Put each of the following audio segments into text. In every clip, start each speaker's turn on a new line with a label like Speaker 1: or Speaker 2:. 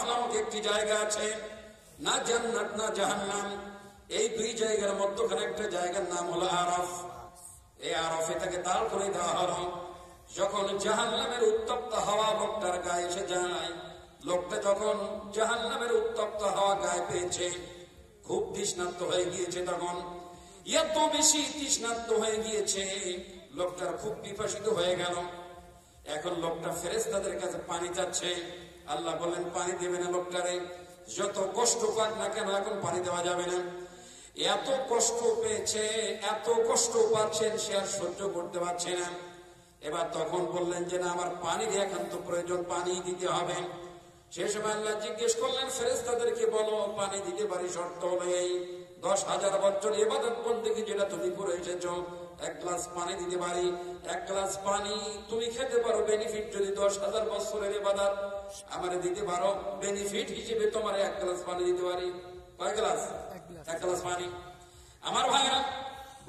Speaker 1: নামক একটি জায়গা আছে, না জান্নাত না জাহান্নাম, এই দুই জায়গার মধ্যখানে একটা জায়গার নাম হলো আরাফ। এই আরাফে তাকে দাঁড় করে দেওয়া হলো। যখন জাহান্নামের উত্তপ্ত হাওয়া লোকটার গায়ে এসে যায়, লোকটা যখন জাহান্নামের উত্তপ্ত হাওয়া গায়ে পেয়েছে, খুব তৃষ্ণার্ত হয়ে গিয়েছে। তখন এত বেশি তৃষ্ণার্ত হয়ে গিয়েছে, লোকটার খুব পিপাসিত হয়ে গেল। এখন লোকটা ফেরেশতাদের কাছে পানি চাচ্ছে। আল্লাহ বললেন পানি দেবে না লোকটারে, যত কষ্ট পাক না কেন এখন পানি দেওয়া যাবে না। এত কষ্ট পেয়েছে, এত কষ্ট পাচ্ছেন, সে আর সহ্য করতে পারছে না। এবার তখন বললেন যে না, আমার পানির একান্ত প্রয়োজন, পানি দিতে হবে। সে সময় আল্লাহ জিজ্ঞেস করলেন ফেরেশতাদেরকে, বলো পানি দিতে পারি, শর্ত হলো এই 10,000 বছর ইবাদত বন্দেগী যেটা তুমি করে এসেছো, 1 গ্লাস পানি দিতে পারি। 1 গ্লাস পানি তুমি খেতে পারো, বেনিফিট যদি 10,000 বছরের ইবাদত আমারে দিতে পারো, বেনিফিট হিসেবে তোমার 1 গ্লাস পানি দিতে পারি। কয় গ্লাস? 1 গ্লাস পানি। আমার ভাইরা,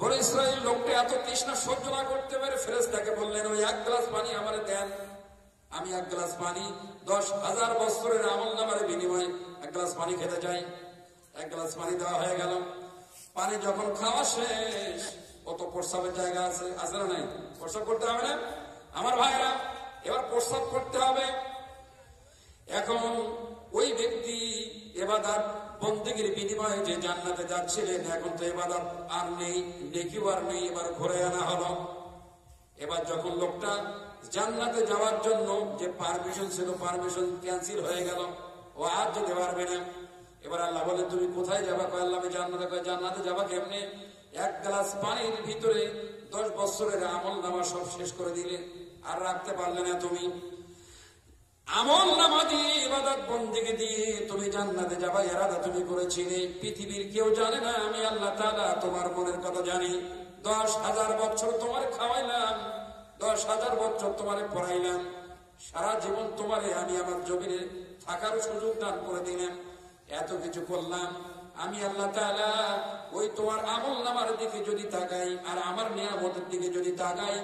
Speaker 1: বলে ইসরায়েল লোকটা এত তৃষ্ণা সহ্য না করতে পারে, ফেরেশতাকে বললেন ওই 1 গ্লাস পানি আমারে দেন, আমি 1 গ্লাস পানি 10,000 বছরের আমল নামার বিনিময়ে 1 গ্লাস পানি খেতে চাই। 1 গ্লাস পানি দেওয়া হয়ে গেল। পানি যখন খাওয়া শেষ, কত প্রস্রাবের জায়গা আছে, আছে না নাই? প্রস্রাব করতে হবে না আমার ভাইরা? এবার প্রস্রাব করতে হবে। এখন ওই ব্যক্তি ইবাদত বন্দেগীর বিনিময়ে যে জান্নাতে যাচ্ছিলেন, এখন তো ইবাদত আর নেই, নেকিও আর নেই, এবার ঘুরে আনা হলো। এবার যখন লোকটা জান্নাতে যাওয়ার জন্য যে পারমিশন ছিল, পারমিশন ক্যান্সেল হয়ে গেল, ও আর যেতে পারবে না। এবার আল্লাহ বলে তুমি কোথায় যাবা? কয় আল্লাহ আমি জান্নাতে। কয় জান্নাতে যাবা কেমনে? 1 গ্লাস পানির ভিতরে 10 বছরের আমল নামা সব শেষ করে দিলে, আর রাখতে পারলে না তুমি। আমল নামা দিয়ে ইবাদত বন্দেগী দিয়ে তুমি জান্নাতে যাবা, ইরাদা তুমি করেছিলে। পৃথিবীর কেউ জানে না, আমি আল্লাহ তাআলা তোমার মনের কথা জানি। 10,000 বছর তোমার খাওয়াইলাম, 10,000 বছর তোমারে পড়াইলাম, সারা জীবন তোমারে আমি আমার জমিনে থাকার সুযোগ দান করে দিলাম, এত কিছু করলাম। আমি আল্লাহ তাআলা ওই তোমার আমল নামার দিকে যদি তাকাই আর আমার নিয়ামতের দিকে যদি তাকাই,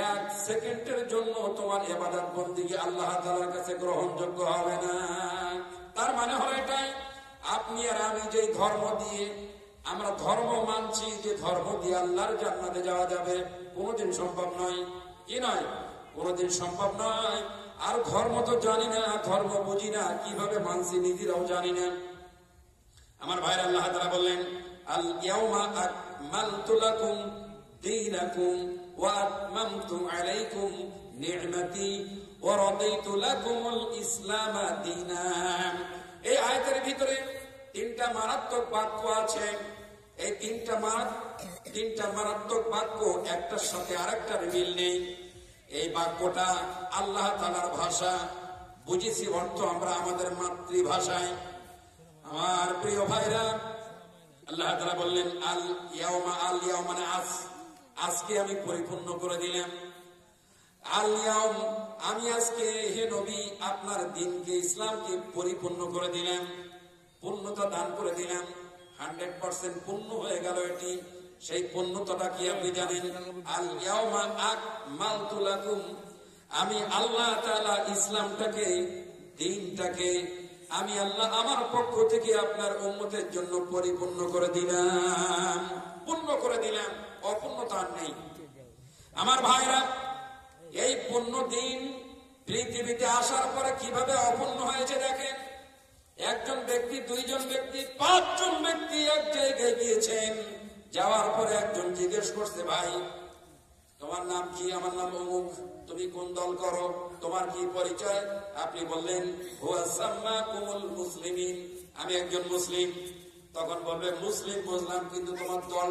Speaker 1: 1 সেকেন্ডের জন্য তোমার ইবাদত বন্দেগী আল্লাহ তাআলার কাছে গ্রহণযোগ্য হবে না। তার মানে হলো এটাই, আপনি আর আমি যে ধর্ম দিয়ে আমরা ধর্ম মানছি, যে ধর্ম দিয়ে আল্লাহর জান্নাতে যাওয়া যাবে, কোনোদিন সম্ভব নয়। কি নয়? কোনোদিন সম্ভব নয়। আর ধর্ম তো জানি না, ধর্ম বুঝি না, কিভাবে মানছি নিজেরাও জানি না। আমার ভাইরা, আল্লাহ তাআলা বললেন আল ইয়াউমা আকমালতু লাকুম দীনাকুম ওয়া আতমামতু আলাইকুম নি'মাতি ওয়া রাদিতু লাকুমুল ইসলাম দীনান। এই আয়াতের ভিতরে 3টা মারাত্মক বাক্য আছে। এই 3টা মারাত্মক বাক্য একটার সাথে আরেকটার মিল নেই। এই বাক্যটা আল্লাহ তাআলার ভাষা, বুঝেছি অর্থ আমরা আমাদের মাতৃভাষায়। আমার প্রিয় ভাইরা, আল্লাহ তাআলা বললেন আল ইয়াউমা, আল ইয়াউম মানে আজ, আজকে আমি পরিপূর্ণ করে দিলাম। আল ইয়াউম আমি আজকে হে নবী আপনার দ্বীনকে, ইসলামকে পরিপূর্ণ করে দিলাম, পূর্ণতা দান করে দিলাম। 100% পূর্ণ হয়ে গেল এটি। সেই পূর্ণতাটা কি আপনি জানেন? আল ইয়াউমা আকমালতু লাকুম, আমি আল্লাহ তাআলা ইসলামটাকে, দ্বীনটাকে আমি আল্লাহ আমার পক্ষ থেকে আপনার উম্মতের জন্য পরিপূর্ণ করে দিলাম, পূর্ণ করে দিলাম, অপূর্ণতা আর নেই। আমার ভাইরা, এই পূর্ণ দিন পৃথিবীতে আসার পরে কিভাবে অপূর্ণ হয়েছে দেখেন। একজন ব্যক্তি, 2জন ব্যক্তি, 5জন ব্যক্তি এক জায়গায় গিয়েছেন। যাওয়ার পরে একজন জিজ্ঞেস করছে, ভাই তোমার নাম কি? আমার নাম অমুক। তুমি কোন দল করো? তোমার কি পরিচয়? আপনি বললেন হুয়া সাম্মাকুমুল মুসলিমিন, আমি একজন মুসলিম। তখন বলবে মুসলিম বুঝলাম, কিন্তু তোমার দল